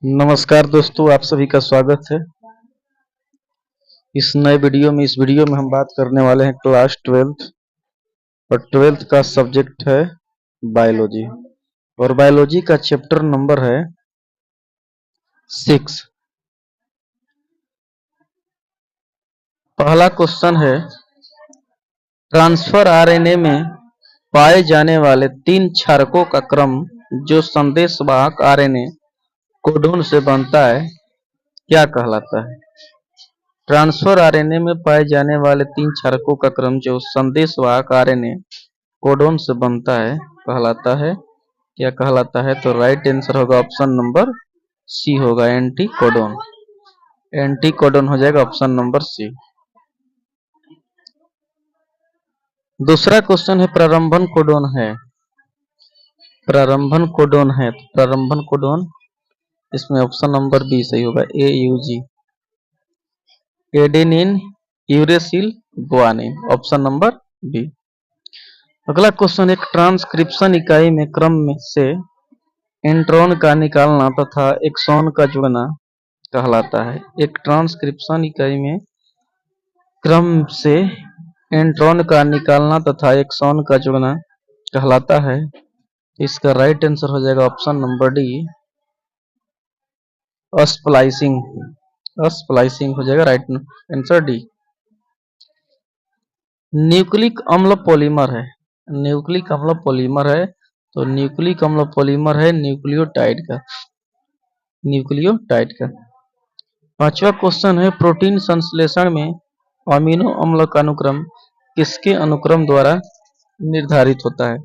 नमस्कार दोस्तों, आप सभी का स्वागत है इस नए वीडियो में। इस वीडियो में हम बात करने वाले हैं क्लास 12th और 12th का सब्जेक्ट है बायोलॉजी और बायोलॉजी का चैप्टर नंबर है 6। पहला क्वेश्चन है, ट्रांसफर आरएनए में पाए जाने वाले 3 क्षारकों का क्रम जो संदेशवाहक आरएनए कोडोन से बनता है क्या कहलाता है? ट्रांसफर आरएनए में पाए जाने वाले 3 क्षारकों का क्रम जो संदेशवाहक आरएनए कोडोन से बनता है कहलाता है क्या कहलाता है? तो राइट आंसर होगा ऑप्शन नंबर सी होगा, एंटी कोडोन। एंटी कोडोन हो जाएगा ऑप्शन नंबर सी। दूसरा क्वेश्चन है, प्रारंभन कोडोन है। प्रारंभन कोडोन है तो प्रारंभन कोडोन इसमें ऑप्शन नंबर बी सही होगा, AUG, adenine uracil guanine, option number B. अगला क्वेश्चन, एक ट्रांसक्रिप्शन इकाई में क्रम में से इंट्रॉन का निकालना तथा एक्सॉन का जुड़ना कहलाता है। एक ट्रांसक्रिप्शन इकाई में क्रम से इंट्रॉन का निकालना तथा एक्सॉन का जुड़ना कहलाता है। इसका राइट आंसर हो जाएगा option number D, splicing. Splicing हो जाएगा राइट आंसर डी। न्यूक्लिक अम्ल पॉलीमर है। न्यूक्लिक अम्ल पॉलीमर है तो न्यूक्लिक अम्ल पॉलीमर है न्यूक्लियोटाइड का। न्यूक्लियोटाइड का। पांचवा क्वेश्चन है, प्रोटीन संश्लेषण में अमीनो अम्ल का अनुक्रम किसके अनुक्रम द्वारा निर्धारित होता है?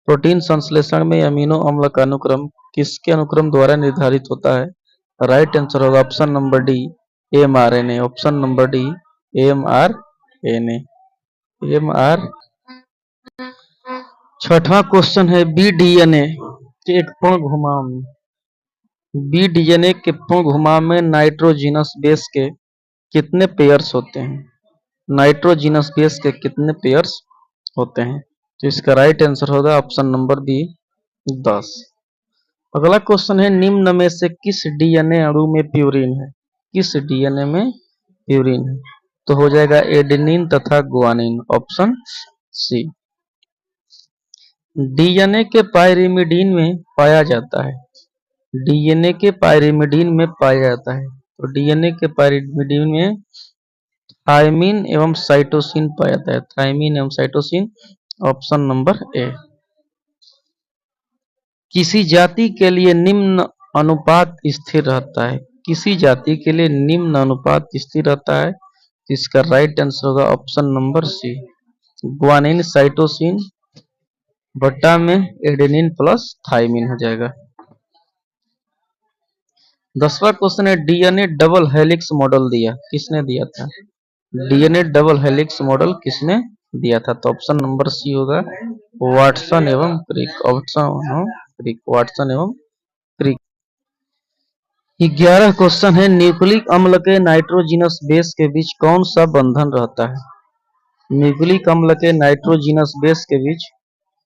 प्रोटीन संश्लेषण में अमीनो अम्ल का अनुक्रम किसके अनुक्रम द्वारा निर्धारित होता है? राइट आंसर होगा option number D, mRNA। Option number D, mRNA। छठवां क्वेश्चन है, बीडीएनए के एक पूर्ण घुमाव में बीडीएनए के पूर्ण घुमाव में नाइट्रोजिनस बेस के कितने पेयर्स होते हैं? नाइट्रोजिनस बेस के कितने पेयर्स होते हैं? तो इसका राइट आंसर होगा ऑप्शन नंबर बी, 10। अगला क्वेश्चन है, निम्न में से किस डीएनए अणु में प्यूरिन है? किस डीएनए में प्यूरिन है? तो हो जाएगा एडेनिन तथा गुआनिन, ऑप्शन सी। डीएनए के पायरिमिडीन में पाया जाता है। डीएनए के पायरिमिडीन में पाया जाता है तो डीएनए के पायरिमिडीन में थायमिन एवं साइटोसिन पाया जाता है। थायमिन एवं साइटोसिन, ऑप्शन नंबर ए। किसी जाति के लिए निम्न अनुपात स्थिर रहता है। किसी जाति के लिए निम्न अनुपात स्थिर रहता है। इसका राइट आंसर होगा option number C, guanine cytosine बट्टा में एडेनिन प्लस थायमिन हो जाएगा। 10वां क्वेश्चन है, डीएनए डबल हेलिक्स मॉडल दिया किसने दिया था? डीएनए डबल हेलिक्स मॉडल किसने दिया था? तो ऑप्शन नंबर सी होगा, वाटसन एवं क्रिक। वाटसन एवं क्रिक। 11 क्वेश्चन है, न्यूक्लिक अम्ल के नाइट्रोजिनस बेस के बीच कौन सा बंधन रहता है? न्यूक्लिक अम्ल के नाइट्रोजिनस बेस के बीच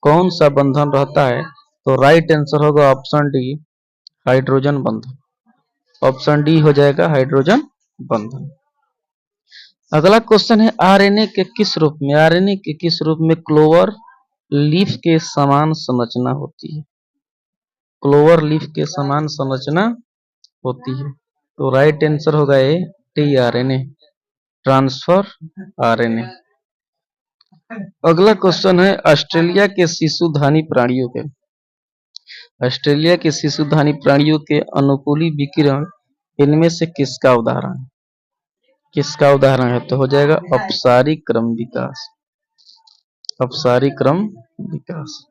कौन सा बंधन रहता है? तो राइट आंसर होगा ऑप्शन डी, हाइड्रोजन बंधन। ऑप्शन डी हो जाएगा हाइड्रोजन बंधन। अगला क्वेश्चन है, आरएनए के किस रूप में आरएनए के किस रूप में क्लोवर लीफ के समान संरचना होती है? क्लोवर लीफ के समान संरचना होती है तो राइट आंसर होगा ए, टीआरएनए, ट्रांसफर आरएनए। अगला क्वेश्चन है, ऑस्ट्रेलिया के शिशुधानी प्राणियों के अनुकूली विकिरण इनमें से किसका उदाहरण है? किसका उदाहरण है? तो हो जाएगा अपसारी क्रम विकास। अपसारी क्रम विकास।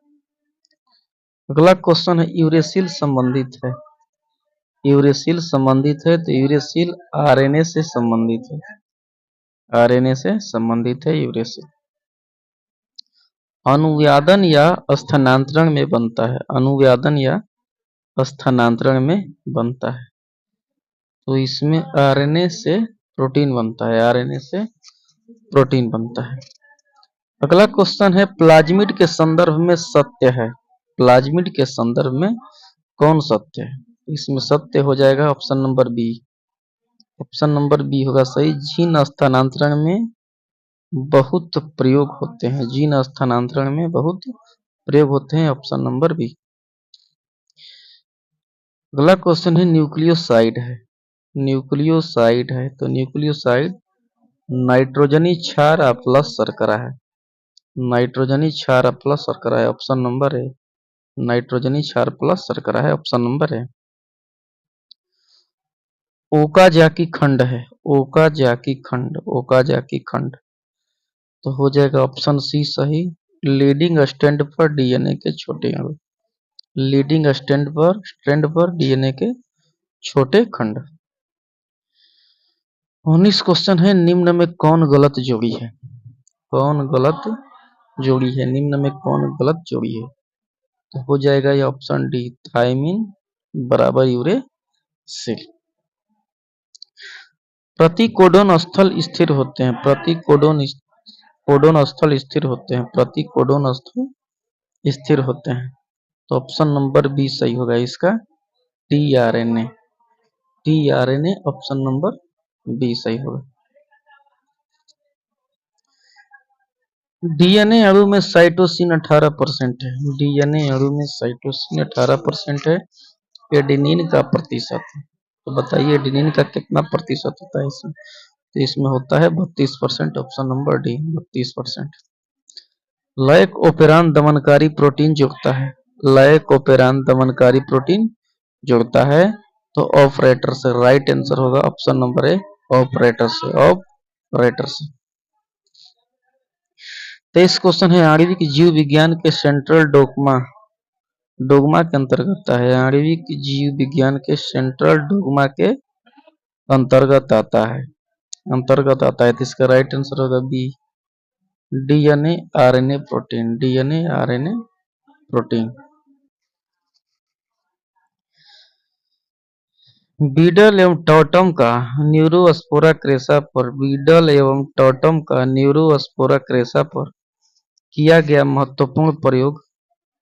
अगला क्वेश्चन है, यूरेसिल संबंधित है। यूरेसिल संबंधित है तो यूरेसिल आरएनए से संबंधित है। आरएनए से संबंधित है यूरेसिल। अनुव्यादन या स्थानांतरण में बनता है। अनुव्यादन या स्थानांतरण में बनता है तो इसमें आरएनए से प्रोटीन बनता है। आरएनए से प्रोटीन बनता है। अगला क्वेश्चन है, प्लाज्मिड के संदर्भ में सत्य है। प्लाज्मिड के संदर्भ में कौन सत्य है? इसमें सत्य हो जाएगा option number B. Option number B होगा सही। जीन स्थानांतरण में बहुत प्रयोग होते हैं, जीन स्थानांतरण में बहुत प्रयोग होते हैं, ऑप्शन नंबर बी। अगला क्वेश्चन है न्यूक्लियोसाइड है। न्यूक्लियोसाइड है तो न्यूक्लियोसाइड नाइट्रोजनी क्षार प्लस शर्करा है। नाइट्रोजनी क्षार प्लस शर्करा है, ऑप्शन नंबर है। नाइट्रोजनी क्षार प्लस शर्करा है, ऑप्शन नंबर है। ओकाजाकी खंड है। ओकाजाकी खंड, ओकाजाकी खंड तो हो जाएगा ऑप्शन सी सही। लीडिंग स्टैंड पर डीएनए के छोटे अणु। लीडिंग स्टैंड पर डीएनए के छोटे खंड। 19 क्वेश्चन है निम्न में कौन गलत जोड़ी है। कौन गलत जोड़ी है, निम्न में कौन गलत जोड़ी है। तो हो जाएगा ये ऑप्शन डी, थायमिन बराबर यूरेसिल। प्रतिकोडोन स्थल स्थिर होते हैं। प्रतिकोडोन कोडोन स्थल स्थिर होते हैं। प्रतिकोडोन स्थल स्थिर होते हैं तो ऑप्शन नंबर बी सही होगा इसका, tRNA. TRNA option number B सही होगा। डीएनए अणु में साइटोसिन 18% है। डीएनए अणु में साइटोसिन 18% है। एडेनिन का प्रतिशत है तो बताइए एडेनिन का कितना प्रतिशत होता है इसमें। तो इसमें होता है 32%, option number D 32%। Lac operon दमनकारी प्रोटीन जोड़ता है। लैक ओपेरान दमनकारी प्रोटीन जोड़ता है तो ऑपरेटर से। राइट आंसर होगा ऑप्शन नंबर ए, ऑपरेटर से। ऑपरेटर से। 23 क्वेश्चन है आणविक जीव विज्ञान के सेंट्रल डोगमा डोगमा के अंतर्गत आता है। आणविक जीव विज्ञान के सेंट्रल डोगमा के अंतर्गत आता है। अंतर्गत आता है तो इसका राइट आंसर होगा B, DNA RNA protein. DNA RNA protein. Beadle एवं टॉटम का न्यूरोस्पोरा क्रेसा पर, बीडल एवं टॉटम का न्यूरोस्पोरा क्रेसा पर किया गया महत्वपूर्ण प्रयोग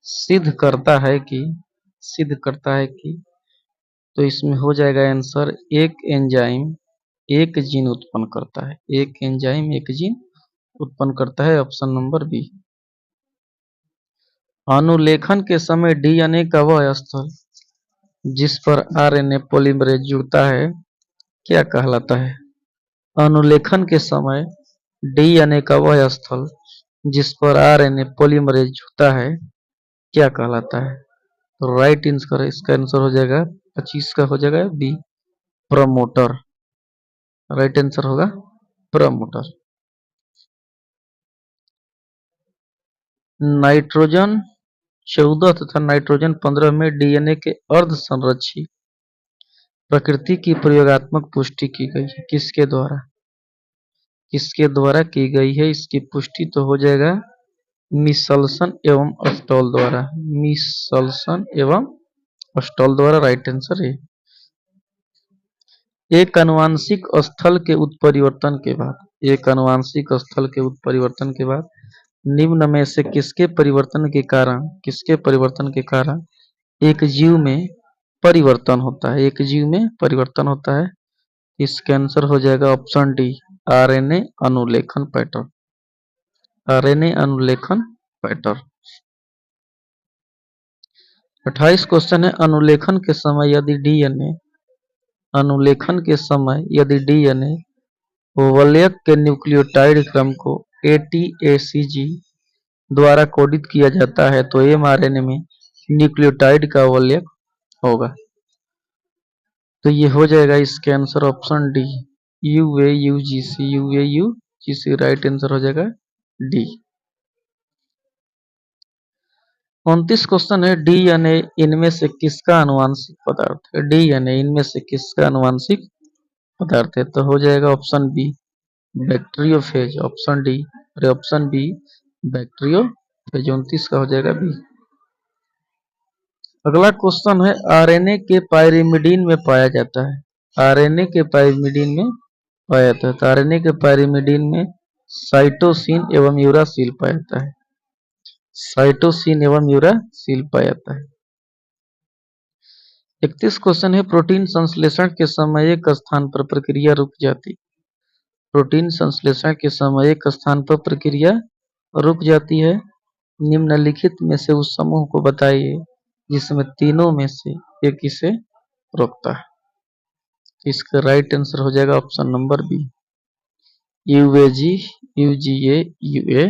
सिद्ध करता है कि तो इसमें हो जाएगा आंसर, एक एंजाइम एक जीन उत्पन्न करता है। एक एंजाइम एक जीन उत्पन्न करता है, ऑप्शन नंबर बी। अनुलेखन के समय डीएनए का वह स्थल जिस पर आरएनए पॉलीमरेज जुड़ता है क्या कहलाता है। अनुलेखन के समय डीएनए का वह स्थल जिस पर आरएनए पॉलीमरेज जुड़ता है क्या कहलाता है। तो राइट आंसर, इसका आंसर हो जाएगा 25 का हो जाएगा बी, प्रमोटर। राइट आंसर होगा प्रमोटर। नाइट्रोजन 14 तथा नाइट्रोजन 15 में डीएनए के अर्ध संरक्षी प्रकृति की प्रयोगात्मक पुष्टि की गई है। किसके द्वारा, किसके द्वारा की गई है इसकी पुष्टि। तो हो जाएगा मिसल्सन एवं अस्टॉल द्वारा। मिसल्सन एवं अस्टॉल द्वारा। राइट आंसर है। एक आनुवांशिक स्थल के उत्परिवर्तन के बाद, एक आनुवांशिक स्थल के उत्परिवर्तन के बाद निम्न में से किसके परिवर्तन के कारण एक जीव में परिवर्तन होता है। एक जीव में परिवर्तन होता है। इसका आंसर हो जाएगा ऑप्शन डी, आरएनए अनुलेखन पैटर्न। आरएनए अनुलेखन पैटर्न। 28 क्वेश्चन है अनुलेखन के समय यदि डीएनए वलयक के न्यूक्लियोटाइड क्रम को एटीएसीजी द्वारा कोडित किया जाता है तो एमआरएनए में न्यूक्लियोटाइड का वलयक होगा। तो ये हो जाएगा इसके answer option D, U A U G C. Right answer हो जाएगा डी। 29 क्वेश्चन है डीएनए इनमें से किसका आनुवांशिक पदार्थ है। डीएनए इनमें से किसका आनुवांशिक पदार्थ है। तो हो जाएगा option B, bacteriophage. Option D और ऑप्शन बी बैक्टीरियोफेज। 29 का हो जाएगा बी। अगला क्वेश्चन है आरएनए के पायरिमिडीन में पाया जाता है। आरएनए के पायरिमिडीन में पाया जाता है तो आरएनए के पायरिमिडीन में साइटोसिन एवं यूरासिल पाया जाता है। साइटोसिन एवं यूरासिल पाया जाता है। 31 क्वेश्चन है, प्रोटीन संश्लेषण के समय एक स्थान पर प्रक्रिया रुक जाती। प्रोटीन संश्लेषण के समय एक स्थान पर प्रक्रिया रुक जाती है। निम्नलिखित में से उस समूह को बताइए जिसमें तीनों में से एक इसे रोकता है। इसका राइट आंसर हो जाएगा option number B, UAG, UGA, UA.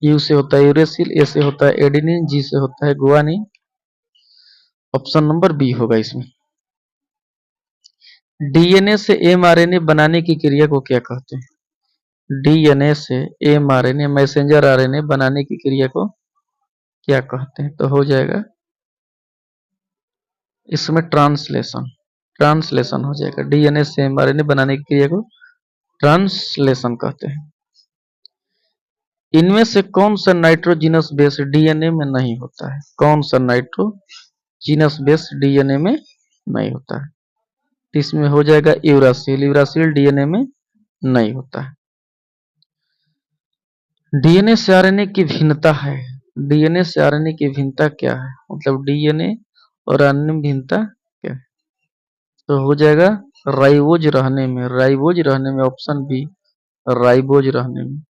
U से होता है यूरेसिल, ए से होता है एडेनिन, जी से होता है गुआनिन। ऑप्शन नंबर बी होगा इसमें। डीएनए से एमआरएनए बनाने की क्रिया को क्या कहते हैं? डीएनए से एमआरएनए मैसेंजर आरएनए बनाने की क्रिया को क्या कहते हैं? तो हो जाएगा इसमें ट्रांसलेशन। ट्रांसलेशन हो जाएगा। डीएनए से एमआरएनए बनाने की क्रिया को ट्रांसलेशन कहते हैं। इनमें से कौन सा नाइट्रोजिनस बेस डीएनए में नहीं होता है? कौन सा नाइट्रोजिनस बेस डीएनए में नहीं होता है? तो इसमें हो जाएगा यूरासिल। यूरासिल डीएनए में नहीं होता है। डीएनए से आरएनए की भिन्नता है। डीएनए से आरएनए की भिन्नता क्या है? मतलब डीएनए और आरएनए में भिन्नता क्या है? तो हो जाएगा राइबोज रहने में। राइबोज रहने में ऑप्शन बी, राइबोज रहने में,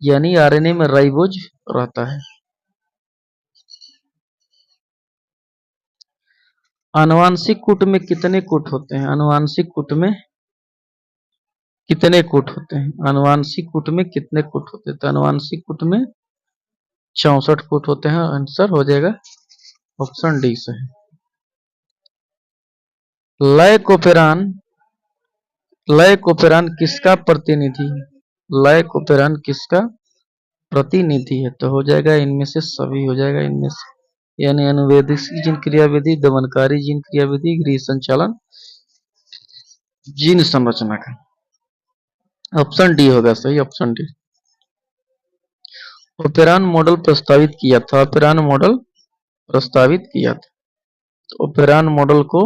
यानी आरएनए में राइबोज रहता है। आनुवांशिक कूट में कितने कूट होते हैं? आनुवांशिक कूट में कितने कूट होते हैं? आनुवांशिक कूट में कितने कूट होते हैं? तो आनुवांशिक कूट में 64 कूट होते हैं। आंसर हो जाएगा ऑप्शन डी से। लाइकोपेरान किसका प्रतिनिधि है? लाइकोपेरान किसका प्रतिनिधि है? तो हो जाएगा इनमें से सभी हो जाएगा। इनमें से यानी अनुवेदिक जीन क्रियाविधि, दमनकारी जीन क्रियाविधि, गृह संचालन, जीन संरचना का। ऑप्शन डी होगा सही, ऑप्शन डी। ओपेरान मॉडल प्रस्तावित किया था। ओपेरान मॉडल प्रस्तावित किया था। तो ओपेरान मॉडल को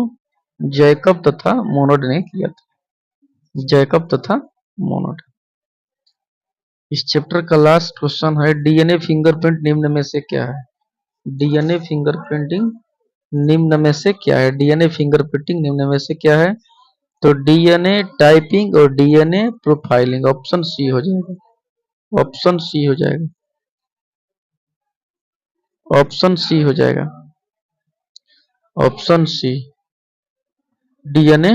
जैकब तथा मोनोड ने किया था। जैकब तथा मोनोड। इस चैप्टर का लास्ट क्वेश्चन है, डीएनए फिंगरप्रिंट निम्न में से क्या है? डीएनए फिंगरप्रिंटिंग निम्न में से क्या है? डीएनए फिंगरप्रिंटिंग निम्न में से क्या है? तो डीएनए टाइपिंग और डीएनए प्रोफाइलिंग। ऑप्शन सी हो जाएगा। ऑप्शन सी हो जाएगा। ऑप्शन सी हो जाएगा। ऑप्शन सी, डीएनए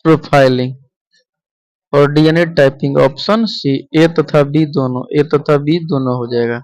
प्रोफाइलिंग और डीएनए टाइपिंग। ऑप्शन सी, ए तथा बी दोनों, ए तथा बी दोनों हो जाएगा।